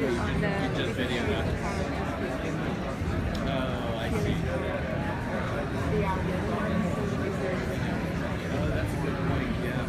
on the Just video that. Oh, I see. Oh, that's a good point, yeah.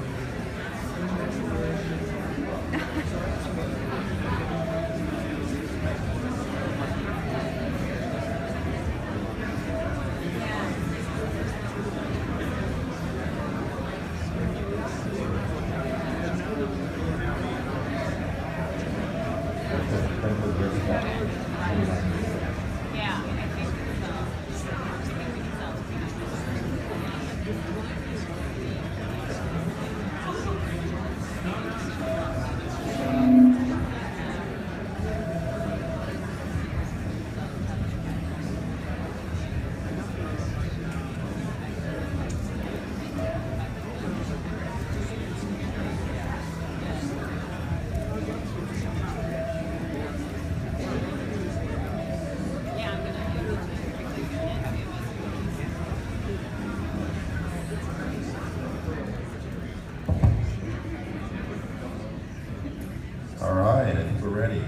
All right, I think we're ready.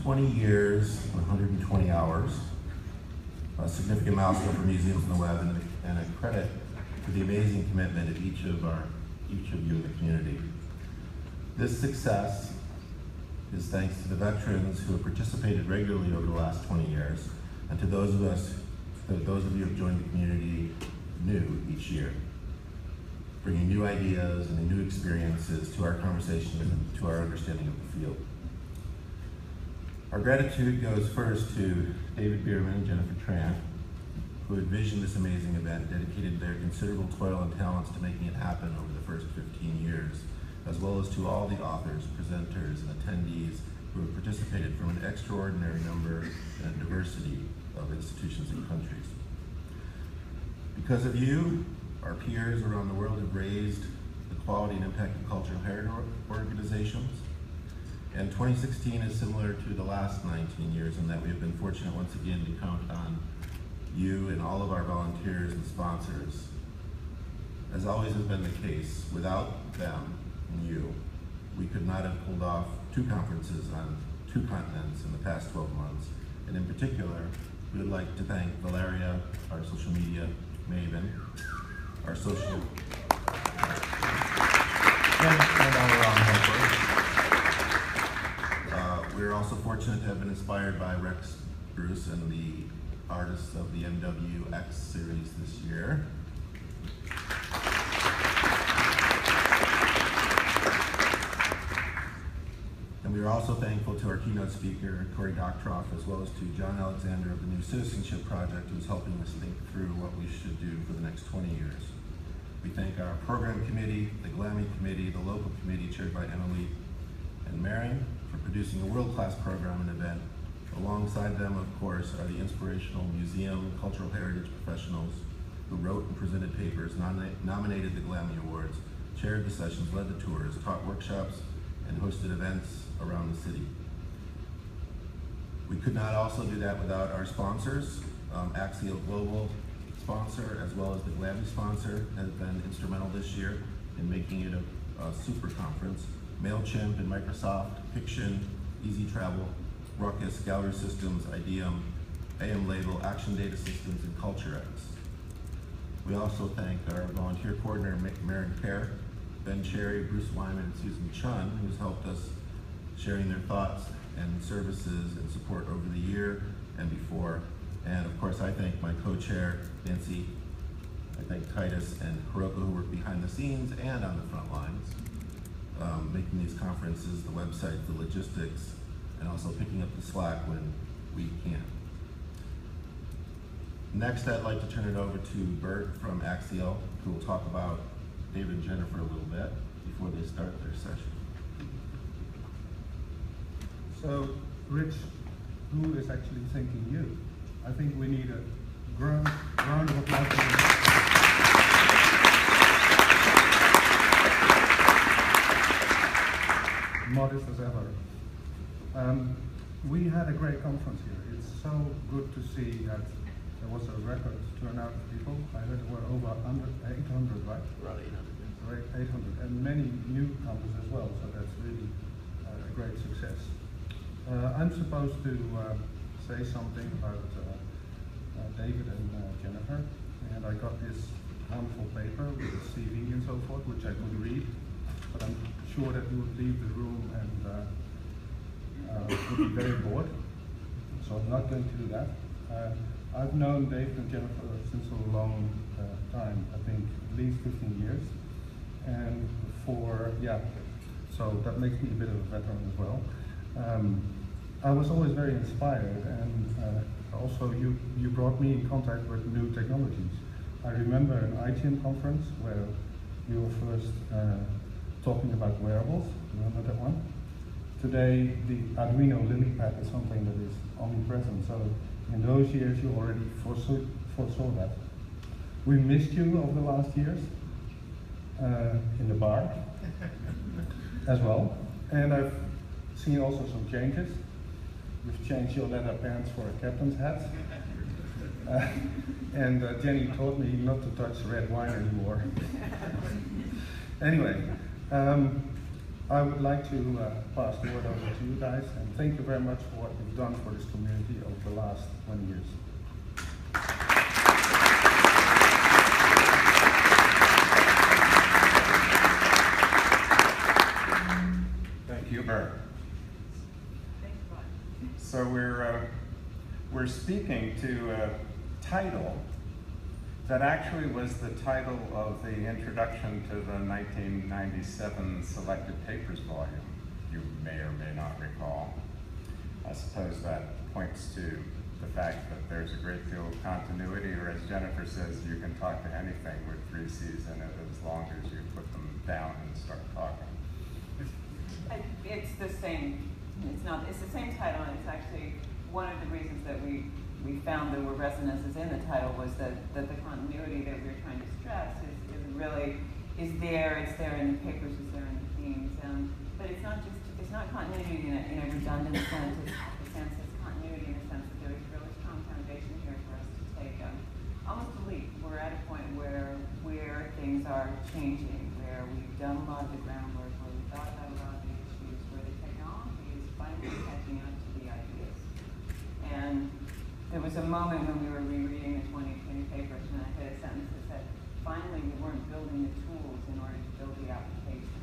20 years, 120 hours, a significant milestone for museums on the web, and a credit to the amazing commitment of each of you in the community. This success is thanks to the veterans who have participated regularly over the last 20 years, and to those of you who have joined the community new each year, bringing new ideas and new experiences to our conversation and to our understanding of the field. Our gratitude goes first to David Bearman and Jennifer Trant, who envisioned this amazing event, dedicated their considerable toil and talents to making it happen over the first 15 years, as well as to all the authors, presenters, and attendees who have participated from an extraordinary number and diversity of institutions and countries. Because of you, our peers around the world have raised the quality and impact of cultural heritage organizations. And 2016 is similar to the last 19 years in that we have been fortunate once again to count on you and all of our volunteers and sponsors. As always has been the case, without them and you, we could not have pulled off 2 conferences on 2 continents in the past 12 months. And in particular, we would like to thank Valeria, our social media maven, our social and our helper. We're also fortunate to have been inspired by Rex Bruce and the artists of the MWX series this year. And we are also thankful to our keynote speaker, Cory Doctoroff, as well as to John Alexander of the New Citizenship Project, who's helping us think through what we should do for the next 20 years. We thank our program committee, the GLAMI committee, the local committee chaired by Emily and Marion for producing a world-class program and event. Alongside them, of course, are the inspirational museum, cultural heritage professionals who wrote and presented papers, nominated the GLAMI Awards, chaired the sessions, led the tours, taught workshops, and hosted events around the city. We could not also do that without our sponsors. Axial Global sponsor, as well as the GLAMI sponsor, has been instrumental this year in making it a super conference. MailChimp and Microsoft, Piction, Easy Travel, Ruckus, Gallery Systems, IDEUM, AM Label, Action Data Systems, and CultureX. We also thank our volunteer coordinator, Maren Kerr, Ben Cherry, Bruce Wyman, and Susan Chun, who's helped us sharing their thoughts and services and support over the year and before. And of course, I thank my co-chair, Nancy. I thank Titus and Hiroko, who work behind the scenes and on the front lines, making these conferences, the website, the logistics, and also picking up the slack when we can. Next, I'd like to turn it over to Bert from Axial, who will talk about David and Jennifer a little bit before they start their session. So, Rich, who is actually thanking you? I think we need a round of applause for them. Modest as ever. We had a great conference here. It's so good to see that there was a record turnout of people. I heard there were over 800, right? Around 800. Right, 800, and many newcomers as well, so that's really great success. I'm supposed to say something about David and Jennifer, and I got this wonderful paper with a CV and so forth, which I could read, but I'm sure that you would leave the room and would be very bored, so I'm not going to do that. I've known David and Jennifer since a long time, I think at least 15 years, and so that makes me a bit of a veteran as well. I was always very inspired, and also you brought me in contact with new technologies. I remember an ITIN conference where you were first talking about wearables. Remember that one? Today, the Arduino LilyPad is something that is omnipresent. So in those years, you already foresaw that. We missed you over the last years in the bar as well. And I've seen also some changes. You've changed your leather pants for a captain's hat. And Jenny told me not to touch red wine anymore. Anyway, I would like to pass the word over to you guys, and thank you very much for what you've done for this community over the last 20 years. Thank you, Bert. So we're speaking to a title that actually was the title of the introduction to the 1997 Selected Papers volume, you may or may not recall. I suppose that points to the fact that there's a great deal of continuity, or as Jennifer says, you can talk to anything with 3 C's in it as long as you put them down and start talking. It's the same. It's the same title, and it's actually one of the reasons that we found there were resonances in the title was that the continuity that we were trying to stress is there. It's there in the papers. It's there in the themes. But it's not continuity in a redundant sense. It's continuity in the sense that there is a really strong foundation here for us to take almost a leap. We're at a point where things are changing, where we've done a lot of the groundwork, where we've thought about a lot of the issues, where the technology is finally catching up to the ideas. And there was a moment when we were rereading the 2020 papers, and I had a sentence that said, finally we weren't building the tools in order to build the application.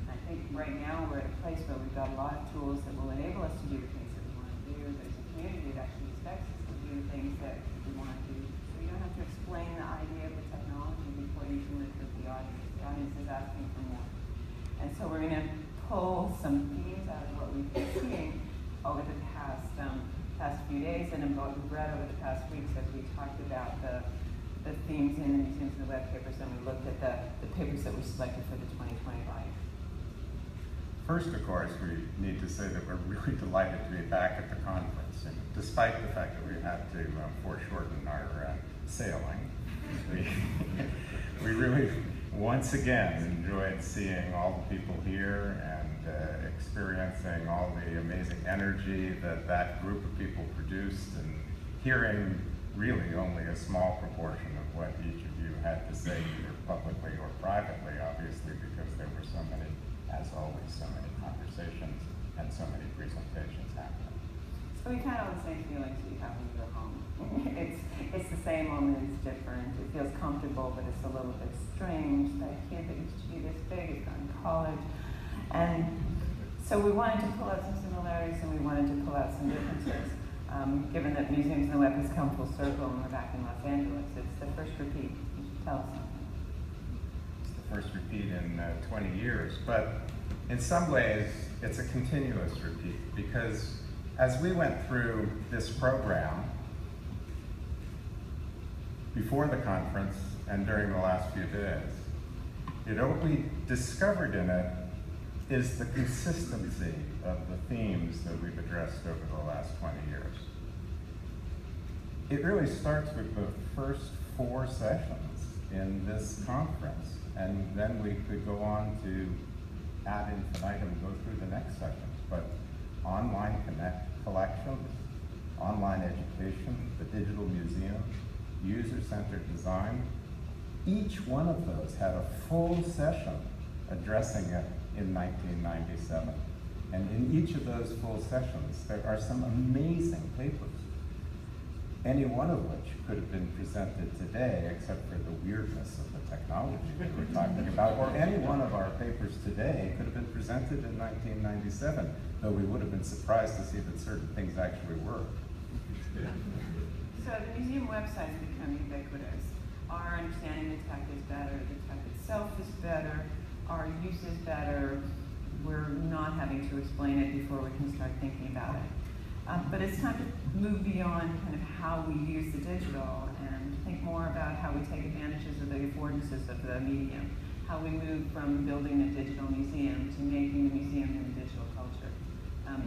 And I think right now we're at a place where we've got a lot of tools that will enable us to do the things that we want to do. There's a community that actually expects us to do things that we want to do. So you don't have to explain the idea of the technology before you can live with the audience. The audience is asking for more. And so we're going to pull some themes out of what we've been seeing over the past few days, and about Brett over the past weeks as we talked about the themes in the museums and the web papers, and we looked at the papers that we selected for the 2020 volume. First, of course, we need to say that we're really delighted to be back at the conference, and despite the fact that we had to foreshorten our sailing, we really once again enjoyed seeing all the people here and experiencing all the amazing energy that group of people produced, and hearing really only a small proportion of what each of you had to say, either publicly or privately, obviously, because there were so many, as always, so many conversations and so many presentations happening. So we kind of have the same feelings we have when we go home. It's the same, only it's different. It feels comfortable, but it's a little bit strange. That kid that used to be this big has gone to college. And so we wanted to pull out some similarities, and we wanted to pull out some differences. Given that Museums and the Web has come full circle and we're back in Los Angeles, it's the first repeat. You should tell us something. It's the first repeat in 20 years, but in some ways it's a continuous repeat, because as we went through this program before the conference and during the last few days, what we discovered in it is the consistency of the themes that we've addressed over the last 20 years. It really starts with the first 4 sessions in this conference, and then we could go on to ad infinitum, go through the next sessions. But online collections, online education, the digital museum, user-centered design, each one of those had a full session addressing it in 1997. And in each of those full sessions, there are some amazing papers, any one of which could have been presented today, except for the weirdness of the technology that we're talking about, or any one of our papers today could have been presented in 1997, though we would have been surprised to see that certain things actually work. So the museum website's become ubiquitous. Our understanding of the tech is better, the tech itself is better, our use is better. We're not having to explain it before we can start thinking about it. But it's time to move beyond kind of how we use the digital and think more about how we take advantages of the affordances of the medium, how we move from building a digital museum to making the museum in a digital culture,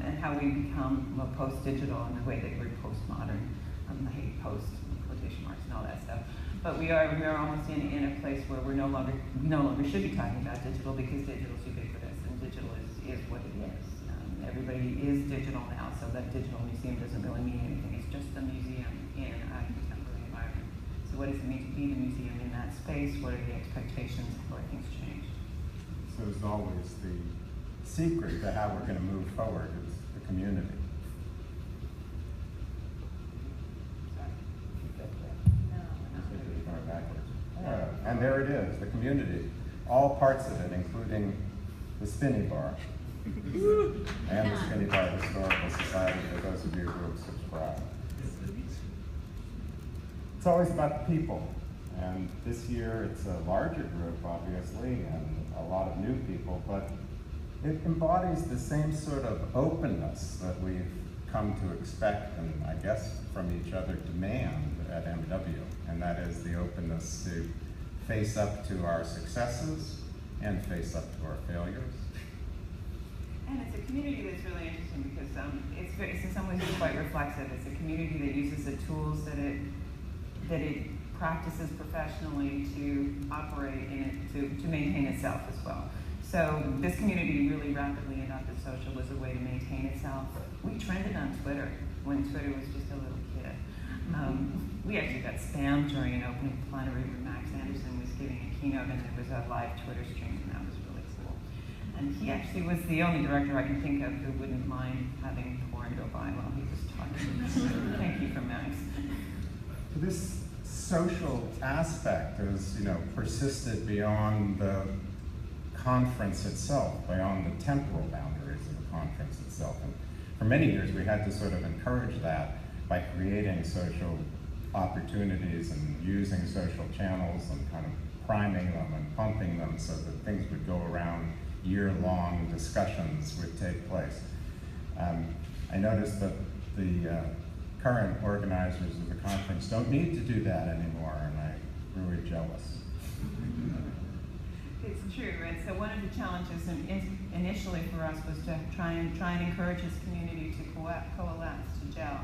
and how we become post-digital in the way that we're postmodern. I hate post, quotation marks and all that stuff. But we are almost in a place where we no longer should be talking about digital, because digital is ubiquitous and digital is what it is. Everybody is digital now, so that digital museum doesn't really mean anything. It's just a museum in a contemporary environment. So what does it mean to be the museum in that space? What are the expectations before things change? So as always, the secret to how we're going to move forward is the community. Going backwards. And there it is, the community. All parts of it, including the spinny bar. And the Spinny Bar Historical Society, for those of you who have subscribed. It's always about the people. And this year it's a larger group, obviously, and a lot of new people, but it embodies the same sort of openness that we've come to expect and, I guess, from each other demand at MW. And that is the openness to face up to our successes and face up to our failures. And it's a community that's really interesting because it's in some ways quite reflexive. It's a community that uses the tools that it practices professionally to operate in it, to maintain itself as well. So this community really rapidly adopted social as a way to maintain itself. We trended on Twitter when Twitter was just a little kid. We actually got spammed during an opening plenary where Max Anderson was giving a keynote, and there was a live Twitter stream, and that was really cool. And he actually was the only director I can think of who wouldn't mind having porn go by while he was talking. So thank you for Max. This social aspect has, persisted beyond the conference itself, beyond the temporal boundaries of the conference itself. And for many years, we had to sort of encourage that by creating social opportunities and using social channels and kind of priming them and pumping them so that things would go around, year-long discussions would take place. I noticed that the current organizers of the conference don't need to do that anymore, and I'm really jealous. It's true, and so one of the challenges initially for us was to try and encourage this community to coalesce, to gel.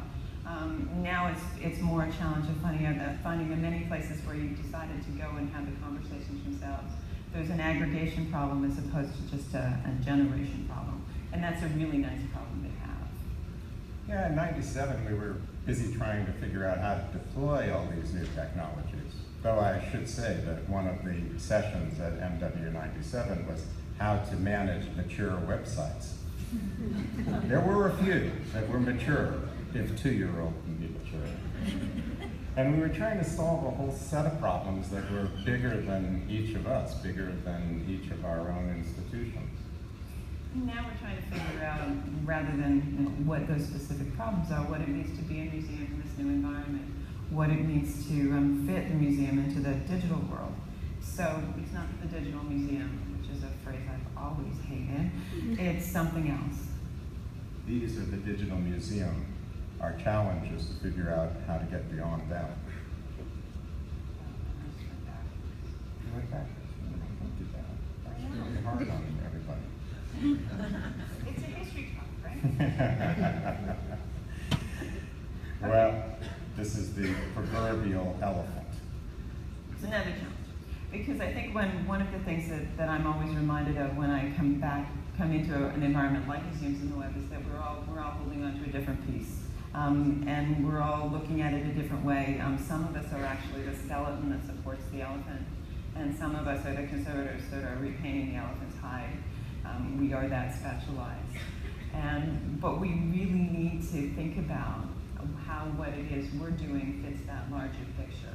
Now it's more a challenge of finding the many places where you've decided to go and have the conversations themselves. There's an aggregation problem as opposed to just a generation problem, and that's a really nice problem to have. Yeah, in '97 we were busy trying to figure out how to deploy all these new technologies. Though I should say that one of the sessions at MW97 was how to manage mature websites. There were a few that were mature, if 2-year-old can be mature. And we were trying to solve a whole set of problems that were bigger than each of us, bigger than each of our own institutions. Now we're trying to figure out, rather than what those specific problems are, what it means to be a museum in this new environment, what it means to fit the museum into the digital world. So it's not the digital museum, which is a phrase I've always hated. It's something else. These are the digital museum. Our challenge is to figure out how to get beyond that. You went backwards. Don't do that. That's really hard on everybody. It's a history talk, right? Well, this is the proverbial elephant. It's another challenge. Because I think one of the things that I'm always reminded of when I come into an environment like museums in the web is that we're all holding on to a different piece. And we're all looking at it a different way. Some of us are actually the skeleton that supports the elephant, and some of us are the conservators that are repainting the elephant's hide. We are that specialized. But we really need to think about how what it is we're doing fits that larger picture.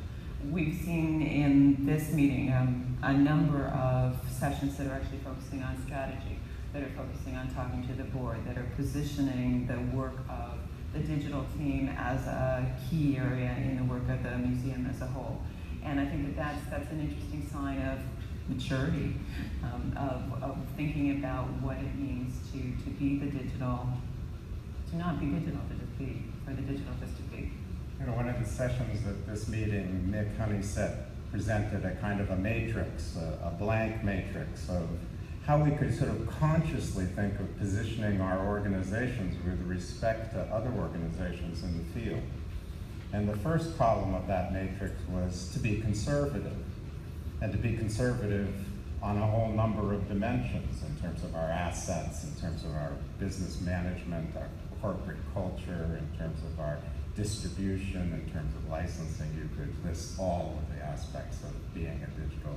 We've seen in this meeting a number of sessions that are actually focusing on strategy, that are focusing on talking to the board, that are positioning the work of the digital team as a key area in the work of the museum as a whole. And I think that that's an interesting sign of maturity, of thinking about what it means to be the digital, to not be digital, to just be, or the digital just to be. You know, one of the sessions at this meeting, Nick Honeysett presented a kind of a matrix, a blank matrix of how we could sort of consciously think of positioning our organizations with respect to other organizations in the field. And the first column of that matrix was to be conservative, and to be conservative on a whole number of dimensions in terms of our assets, in terms of our business management, our corporate culture, in terms of our distribution, in terms of licensing. You could list all of the aspects of being a digital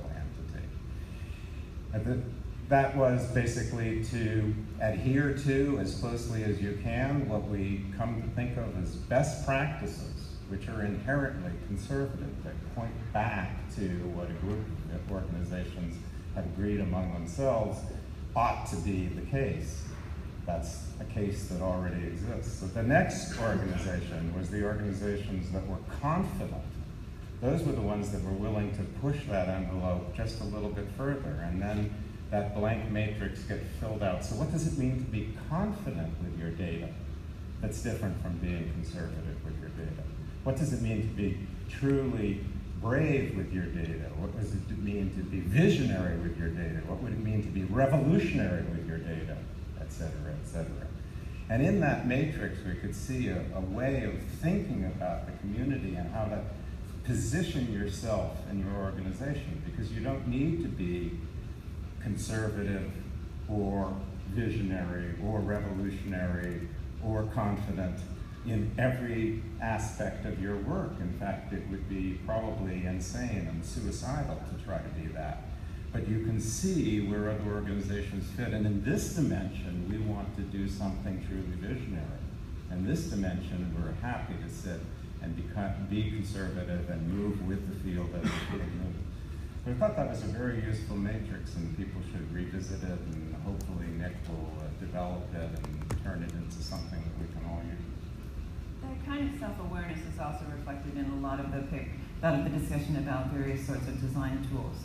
entity. That was basically to adhere to, as closely as you can, what we come to think of as best practices, which are inherently conservative, that point back to what a group of organizations have agreed among themselves ought to be the case. That's a case that already exists. So the next organization was the organizations that were confident. Those were the ones that were willing to push that envelope just a little bit further, and then that blank matrix gets filled out. So what does it mean to be confident with your data that's different from being conservative with your data? What does it mean to be truly brave with your data? What does it mean to be visionary with your data? What would it mean to be revolutionary with your data, et cetera, et cetera? And in that matrix, we could see a way of thinking about the community and how to position yourself and your organization, because you don't need to be conservative or visionary or revolutionary or confident in every aspect of your work. In fact, it would be probably insane and suicidal to try to be that. But you can see where other organizations fit. And in this dimension, we want to do something truly visionary. In this dimension, we're happy to sit and be conservative and move with the field as the field moves. So I thought that was a very useful matrix, and people should revisit it, and hopefully Nick will develop it and turn it into something that we can all use. That kind of self-awareness is also reflected in a lot of the discussion about various sorts of design tools,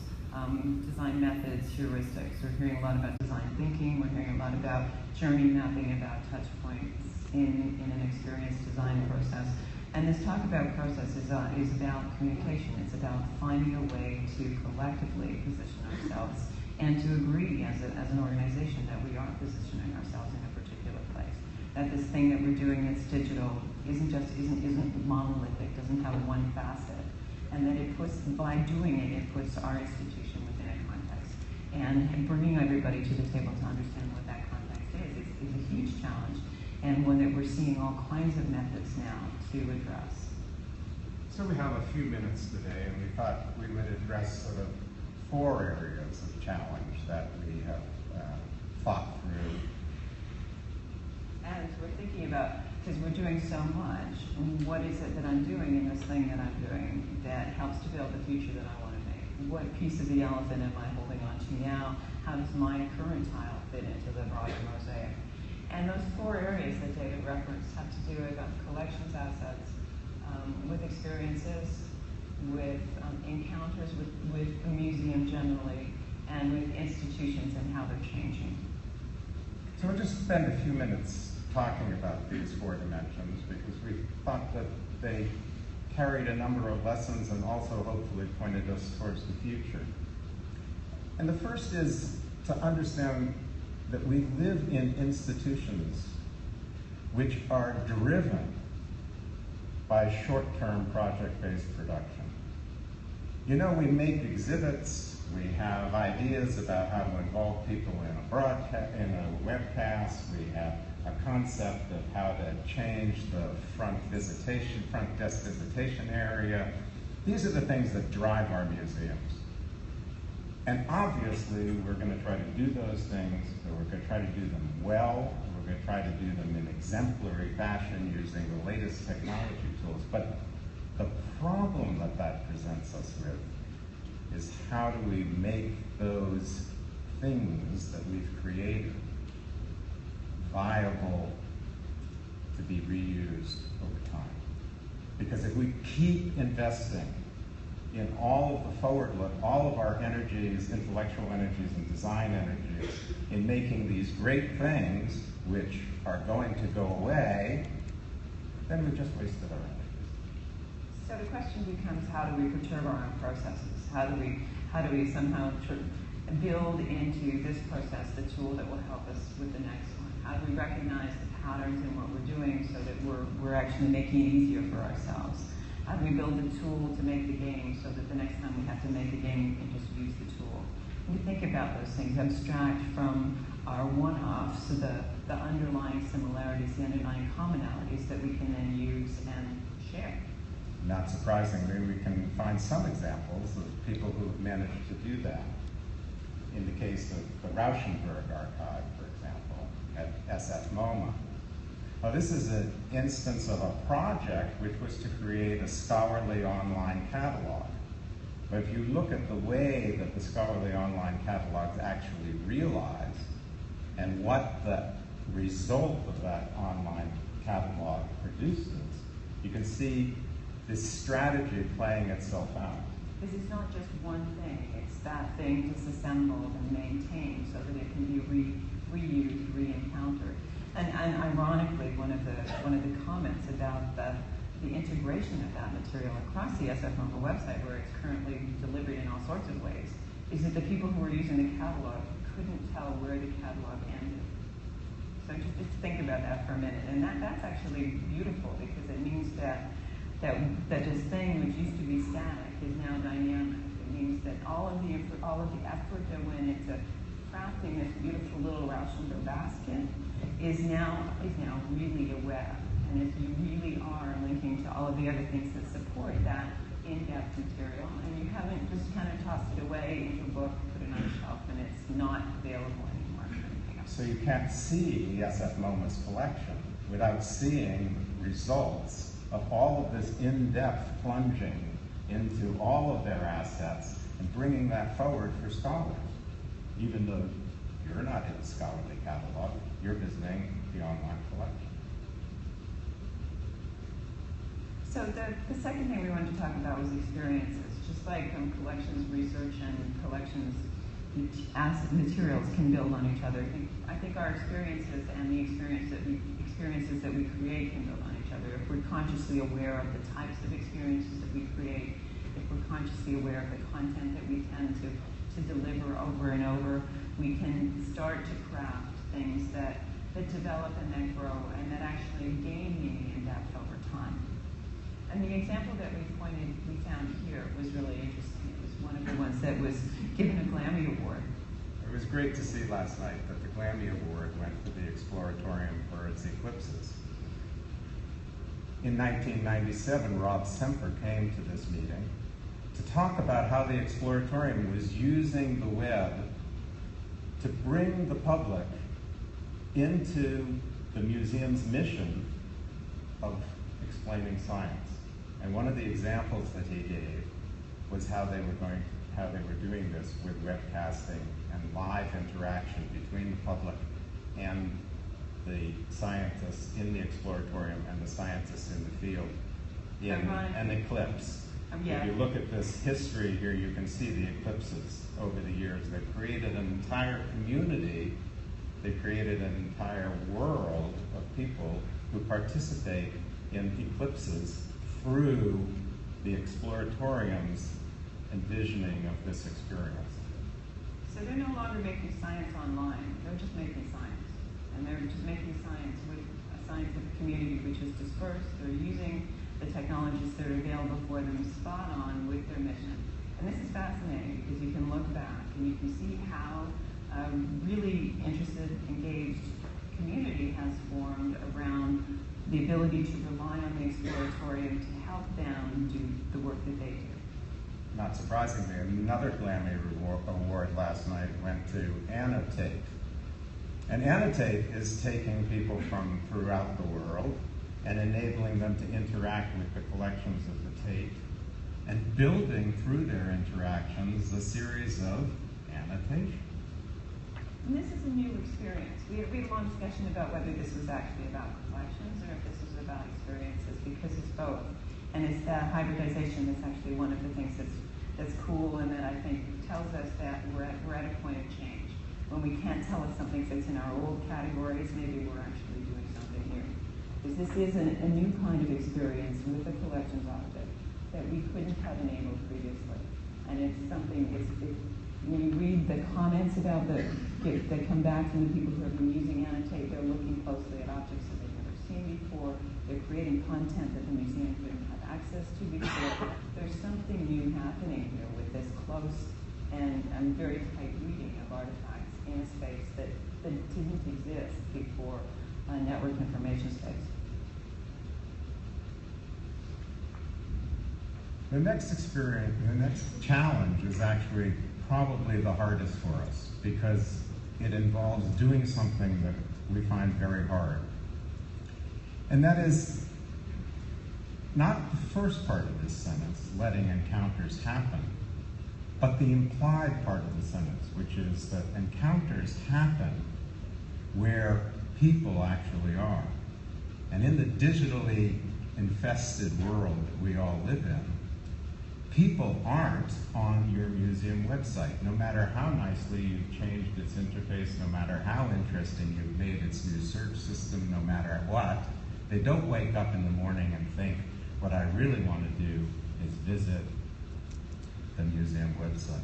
design methods, heuristics. We're hearing a lot about design thinking. We're hearing a lot about journey mapping, about touch points in an experience design process. And this talk about process is about communication. It's about finding a way to collectively position ourselves and to agree as an organization that we are positioning ourselves in a particular place. That this thing that we're doing that's digital isn't monolithic, doesn't have one facet. And that by doing it, it puts our institution within a context. And bringing everybody to the table to understand what that context is a huge challenge, and one that we're seeing all kinds of methods now to address. So we have a few minutes today, and we thought we would address sort of 4 areas of challenge that we have thought through. As we're thinking about, because we're doing so much, what is it that I'm doing in this thing that I'm doing that helps to build the future that I want to make? What piece of the elephant am I holding on to now? How does my current tile fit into the broader mosaic? And those 4 areas that David referenced have to do with collections assets, with experiences, with encounters with the museum generally, and with institutions and how they're changing. So we'll just spend a few minutes talking about these 4 dimensions, because we thought that they carried a number of lessons and also hopefully pointed us towards the future. And the first is to understand that we live in institutions which are driven by short-term project-based production. You know, we make exhibits, we have ideas about how to involve people in a broadcast, in a webcast, we have a concept of how to change the front desk visitation area. These are the things that drive our museums. And obviously, we're going to try to do those things, but we're going to try to do them well. We're going to try to do them in exemplary fashion using the latest technology tools. But the problem that that presents us with is how do we make those things that we've created viable to be reused over time? Because if we keep investing in all of the forward look, all of our energies, intellectual energies and design energies, in making these great things which are going to go away, then we've just wasted our energies. So the question becomes, how do we perturb our own processes? How do we somehow build into this process the tool that will help us with the next one? How do we recognize the patterns in what we're doing so that we're actually making it easier for ourselves? How do we build a tool to make the game so that the next time we have to make the game, we can just use the tool? We think about those things, abstract from our one-offs to the underlying similarities, the underlying commonalities that we can then use and share. Not surprisingly, we can find some examples of people who have managed to do that. In the case of the Rauschenberg archive, for example, at SF MoMA. Now, this is an instance of a project which was to create a scholarly online catalog. But if you look at the way that the scholarly online catalogs actually realize and what the result of that online catalog produces, you can see this strategy playing itself out. Because it's not just one thing, it's that thing disassembled and maintained so that it can be reused, re-encountered. And ironically, one of the comments about the integration of that material across the SF MoMA website, where it's currently delivered in all sorts of ways, is that the people who were using the catalog couldn't tell where the catalog ended. So just think about that for a minute. And that's actually beautiful, because it means that this thing which used to be static is now dynamic. It means that all of the effort that went into crafting this beautiful little Rauschenberg basket is now really a web. And if you really are linking to all of the other things that support that in-depth material, and you haven't just kind of tossed it away into a book, put it on a shelf, and it's not available anymore for anything else. So you can't see SF MoMA's collection without seeing results of all of this in-depth plunging into all of their assets and bringing that forward for scholars. Even though you're not in the scholarly catalog, you're visiting the online collection. So the second thing we wanted to talk about was experiences. Just like collections research and collections asset materials can build on each other, I think our experiences and the experiences that we create can build on each other. If we're consciously aware of the types of experiences that we create, if we're consciously aware of the content that we tend to deliver over and over, we can start to craft things that develop and that grow and that actually gain meaning and depth over time. And the example that we found here was really interesting. It was one of the ones that was given a Glammy Award. It was great to see last night that the Glammy Award went to the Exploratorium for its eclipses. In 1997, Rob Semper came to this meeting to talk about how the Exploratorium was using the web to bring the public into the museum's mission of explaining science. And one of the examples that he gave was how they were doing this with webcasting and live interaction between the public and the scientists in the Exploratorium and the scientists in the field in an eclipse. Yeah. If you look at this history here, you can see the eclipses over the years. They've created an entire community. They've created an entire world of people who participate in eclipses through the Exploratorium's envisioning of this experience. So they're no longer making science online. They're just making science. And they're just making science with a scientific community which is dispersed. They're using the technologies that are available for them spot on with their mission. And this is fascinating because you can look back and you can see how a really interested, engaged community has formed around the ability to rely on the Exploratorium to help them do the work that they do. not surprisingly, another Grammy award last night went to Annotate. And Annotate is taking people from throughout the world and enabling them to interact with the collections of the Tate and building through their interactions a series of annotations. And this is a new experience. We had a long discussion about whether this was actually about collections or if this was about experiences, because it's both. And it's hybridization that's actually one of the things that's cool, and that I think tells us that we're at a point of change. When we can't tell if something fits in our old categories, maybe we're actually doing something new. Because this is a new kind of experience with the collections object that we couldn't have enabled previously. And it's something, when you read the comments about that come back from the people who have been using Annotate, they're looking closely at objects that they've never seen before. They're creating content that the museum couldn't have access to before. There's something new happening here with this close and very tight reading of artifacts in a space that didn't exist before network information space. The next experience, the next challenge is actually probably the hardest for us, because it involves doing something that we find very hard. And that is not the first part of this sentence, letting encounters happen, but the implied part of the sentence, which is that encounters happen where people actually are. And in the digitally infested world that we all live in, people aren't on your museum website. No matter how nicely you've changed its interface, no matter how interesting you've made its new search system, no matter what, they don't wake up in the morning and think, what I really want to do is visit the museum website.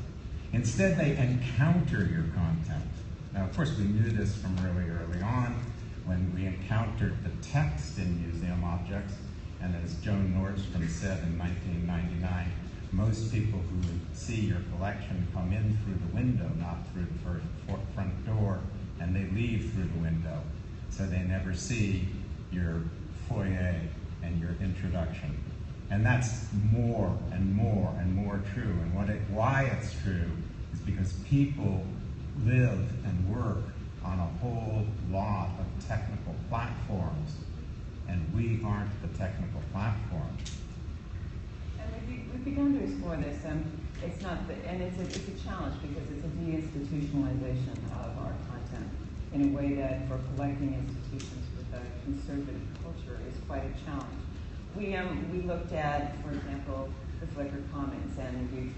Instead, they encounter your content. Now, of course, we knew this from really early on when we encountered the text in museum objects. And as Joan Nordstrom said in 1999, most people who see your collection come in through the window, not through the front door, and they leave through the window. So they never see your foyer and your introduction. And that's more and more and more true. And why it's true is because people live and work on a whole lot of technical platforms, and we aren't the technical platform. And we've begun to explore this, and it's a challenge because it's a deinstitutionalization of our content in a way that for collecting institutions with a conservative culture is quite a challenge. We looked at, for example, the Flickr Commons, and we've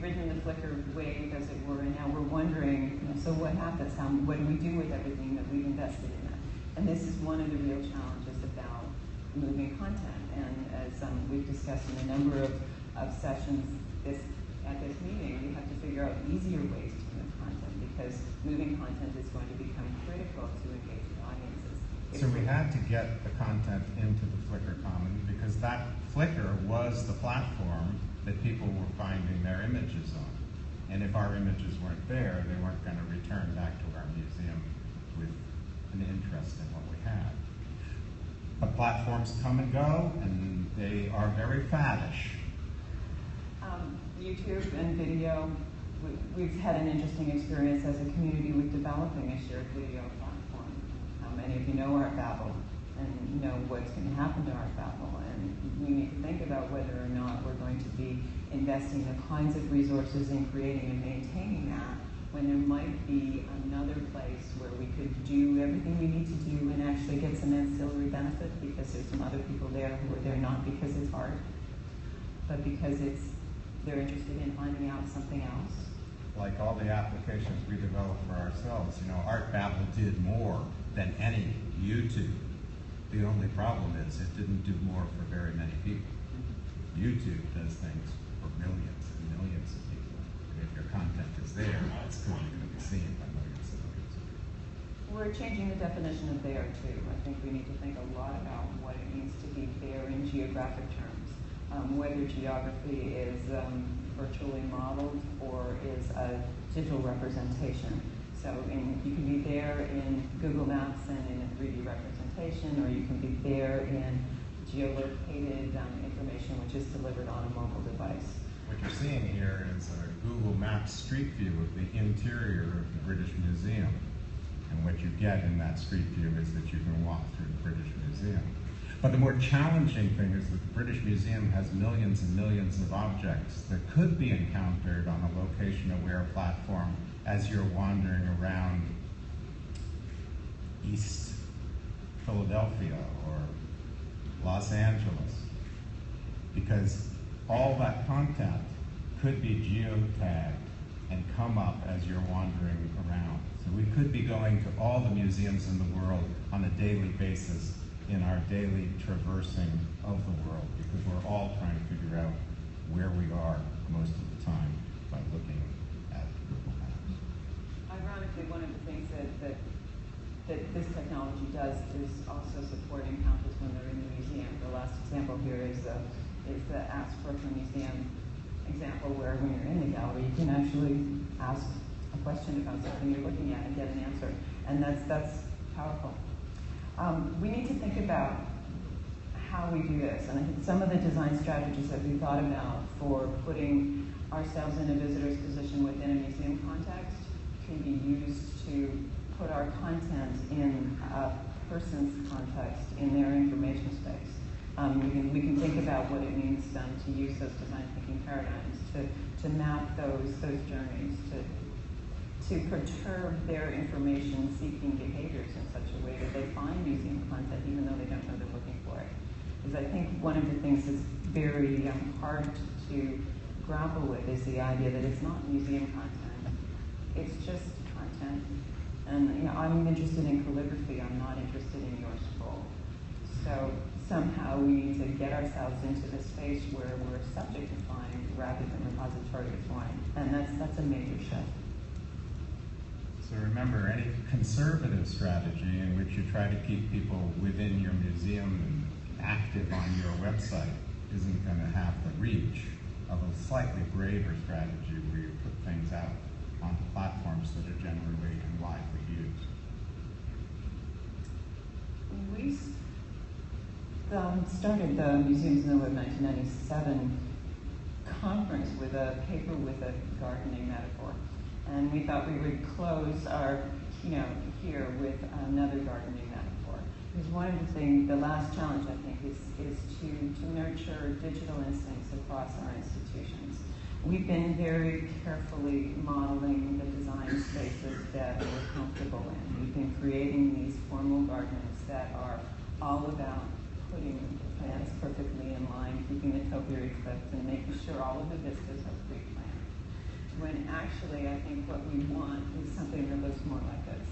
ridden the Flickr wave, as it were, and now we're wondering, so what happens? What do we do with everything that we've invested in that? And this is one of the real challenges about moving content. And as we've discussed in a number of sessions at this meeting, we have to figure out easier ways to move content, because moving content is going to become critical to engage with audiences. So we had to get the content into the Flickr Commons because that Flickr was the platform that people were finding their images on. And if our images weren't there, they weren't going to return back to our museum with an interest in what we had. But platforms come and go, and they are very faddish. YouTube and video, we've had an interesting experience as a community with developing a shared video platform. How many of you know Art Babel and know what's going to happen to Art Babel? And we need to think about whether or not we're going to be investing the kinds of resources in creating and maintaining that, when there might be another place where we could do everything we need to do and actually get some ancillary benefit, because there's some other people there who are there not because it's hard, but because they're interested in finding out something else. Like all the applications we developed for ourselves, Art Babel did more than any YouTube. The only problem is it didn't do more for very many people. YouTube does things for millions and millions of people. And if your content is there, it's clearly going to be seen by millions and millions of people. We're changing the definition of there too. I think we need to think a lot about what it means to be there in geographic terms. Whether geography is virtually modeled or is a digital representation. So you can be there in Google Maps and in a 3D representation, or you can be there in geolocated information which is delivered on a mobile device. What you're seeing here is a Google Maps street view of the interior of the British Museum. And what you get in that street view is that you can walk through the British Museum. But the more challenging thing is that the British Museum has millions and millions of objects that could be encountered on a location-aware platform as you're wandering around East Philadelphia or Los Angeles, because all that content could be geotagged and come up as you're wandering around. So we could be going to all the museums in the world on a daily basis in our daily traversing of the world, because we're all trying to figure out where we are most of the time by looking at Google Maps. Ironically, one of the things that this technology does is also support encounters when they're in the museum. The last example here is the Ask Brooklyn Museum example, where when you're in the gallery, you can actually ask a question about something you're looking at and get an answer, and that's powerful. We need to think about how we do this, and I think some of the design strategies that we thought about for putting ourselves in a visitor's position within a museum context can be used to put our content in a person's context in their information space. We can think about what it means to use those design thinking paradigms to map those journeys, to perturb their information-seeking behaviors in such a way that they find museum content even though they don't know they're looking for it. Because I think one of the things that's very hard to grapple with is the idea that it's not museum content, it's just content. And I'm interested in calligraphy, I'm not interested in your scroll. So somehow we need to get ourselves into the space where we're subject to find rather than repository of find. And that's a major shift. So remember, any conservative strategy in which you try to keep people within your museum and active on your website isn't going to have the reach of a slightly braver strategy where you put things out onto platforms that are generally and widely used. We started the Museums in the Web 1997 conference with a paper with a gardening metaphor. And we thought we would close our keynote here with another gardening metaphor. Because one of the things, the last challenge I think is to nurture digital instincts across our institutions. We've been very carefully modeling the design spaces that we're comfortable in. We've been creating these formal gardens that are all about putting the plants perfectly in line, keeping the topiary clipped, and making sure all of the vistas are pre-planned. When actually, I think what we want is something that looks more like this.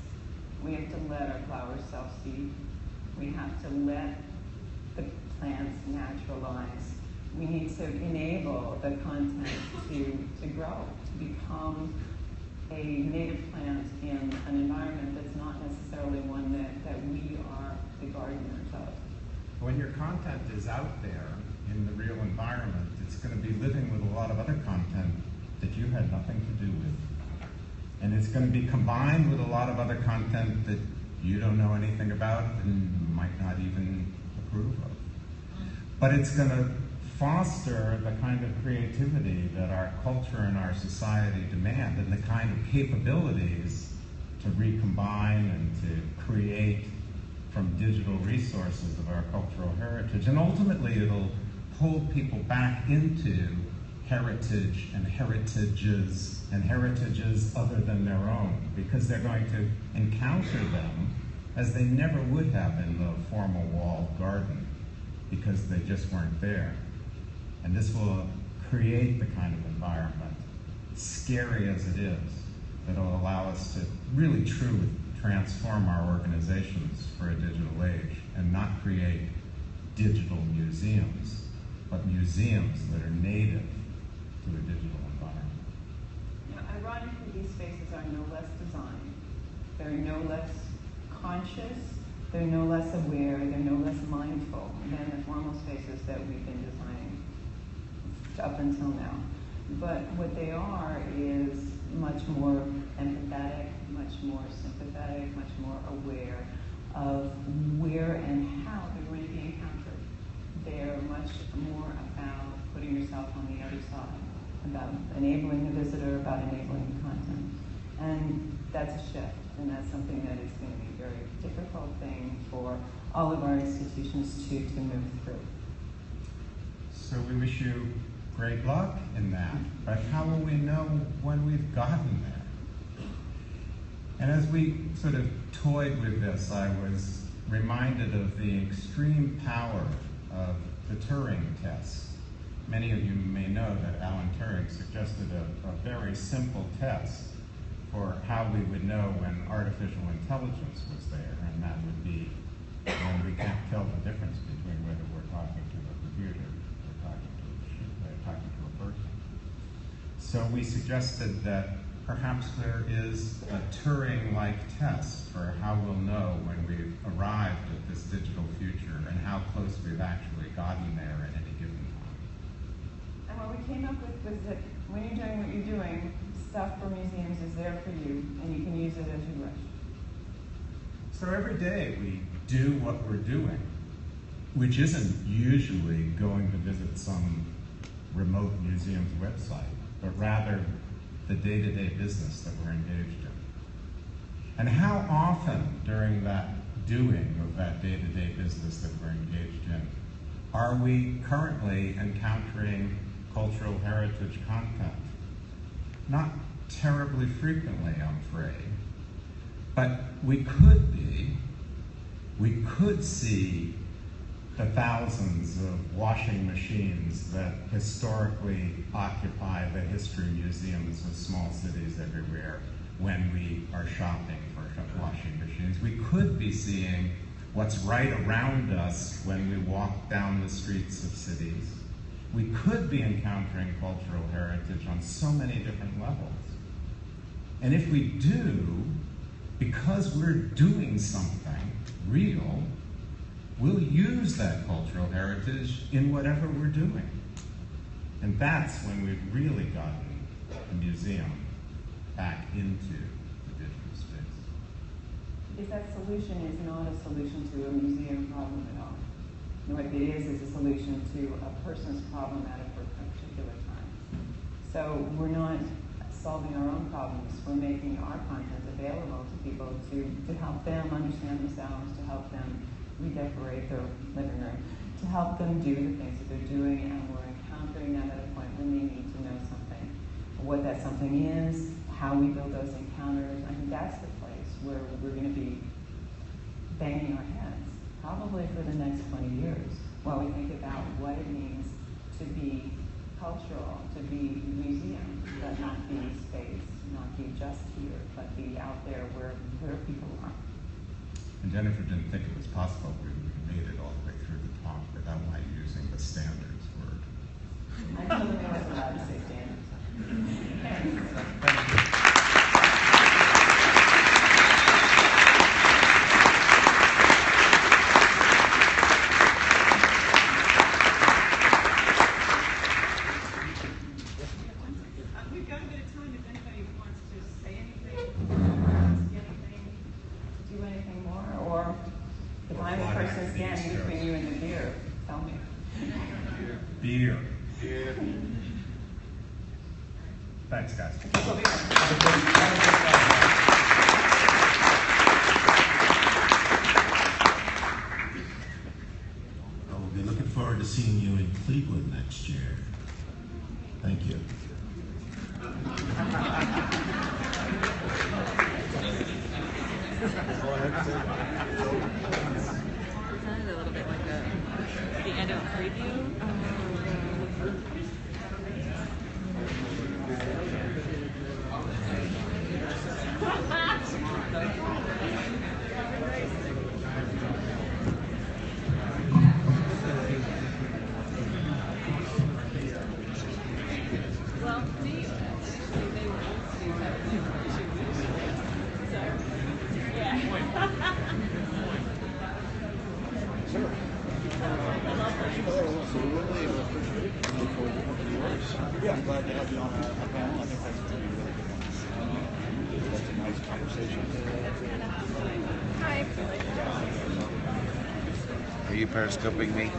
We have to let our flowers self-seed. We have to let the plants naturalize. We need to enable the content to grow, to become a native plant in an environment that's not necessarily one that we are the gardeners of. When your content is out there in the real environment, it's going to be living with a lot of other content that you had nothing to do with. And it's going to be combined with a lot of other content that you don't know anything about and might not even approve of. But it's going to foster the kind of creativity that our culture and our society demand, and the kind of capabilities to recombine and to create from digital resources of our cultural heritage. And ultimately, it'll pull people back into heritage and heritages other than their own, because they're going to encounter them as they never would have in the formal walled garden, because they just weren't there. And this will create the kind of environment, scary as it is, that will allow us to really truly transform our organizations for a digital age and not create digital museums, but museums that are native to a digital environment. Ironically, these spaces are no less designed. They're no less conscious. They're no less aware. They're no less mindful than the formal spaces that we've been designing up until now. But what they are is much more empathetic, much more sympathetic, much more aware of where and how they're going to be encountered. They are much more about putting yourself on the other side, about enabling the visitor, about enabling the content. And that's a shift, and that's something that is going to be a very difficult thing for all of our institutions to move through. So we wish you great luck in that, but how will we know when we've gotten there? And as we sort of toyed with this, I was reminded of the extreme power of the Turing Test. Many of you may know that Alan Turing suggested a very simple test for how we would know when artificial intelligence was there, and that would be when we can't tell the difference between whether we're talking to a computer or talking to a person. So we suggested that perhaps there is a Turing-like test for how we'll know when we've arrived at this digital future and how close we've actually gotten there at any given time. And what we came up with was that when you're doing what you're doing, stuff for museums is there for you, and you can use it as you wish. So every day we do what we're doing, which isn't usually going to visit some remote museum's website, but rather the day-to-day business that we're engaged in. And how often during that doing of that day-to-day business that we're engaged in are we currently encountering cultural heritage content? Not terribly frequently, I'm afraid, but we could be. We could see the thousands of washing machines that historically occupy the history museums of small cities everywhere when we are shopping for washing machines. We could be seeing what's right around us when we walk down the streets of cities. We could be encountering cultural heritage on so many different levels. And if we do, because we're doing something real, we'll use that cultural heritage in whatever we're doing. And that's when we've really gotten the museum back into the digital space. Because that solution is not a solution to a museum problem at all. What it is a solution to a person's problem at a particular time. So we're not solving our own problems. We're making our content available to people to help them understand themselves, to help them redecorate their living room, to help them do the things that they're doing, and we're encountering them at a point when they need to know something. What that something is, how we build those encounters. I think that's the place where we're going to be banging our heads, probably for the next 20 years, while we think about what it means to be cultural, to be museum, but not be space, not be just here, but be out there where people are. And Jennifer didn't think it was possible we made it all the way through the talk without my using the standards word. I told them I wasn't allowed to say standards. Thank you. We've got a bit of time if anybody wants to say anything, ask anything, do anything more, or if I'm the person standing between you and the beer, tell me. Beer. Thanks, guys. We'll be looking forward to seeing you in Cleveland next year. Thank you. Sounded a little bit like the end of a preview. Well, do you? They were Yeah, I'm glad to have you on a panel. I think that's going to be a really good one. That's a nice conversation. Hi. Are you periscoping me?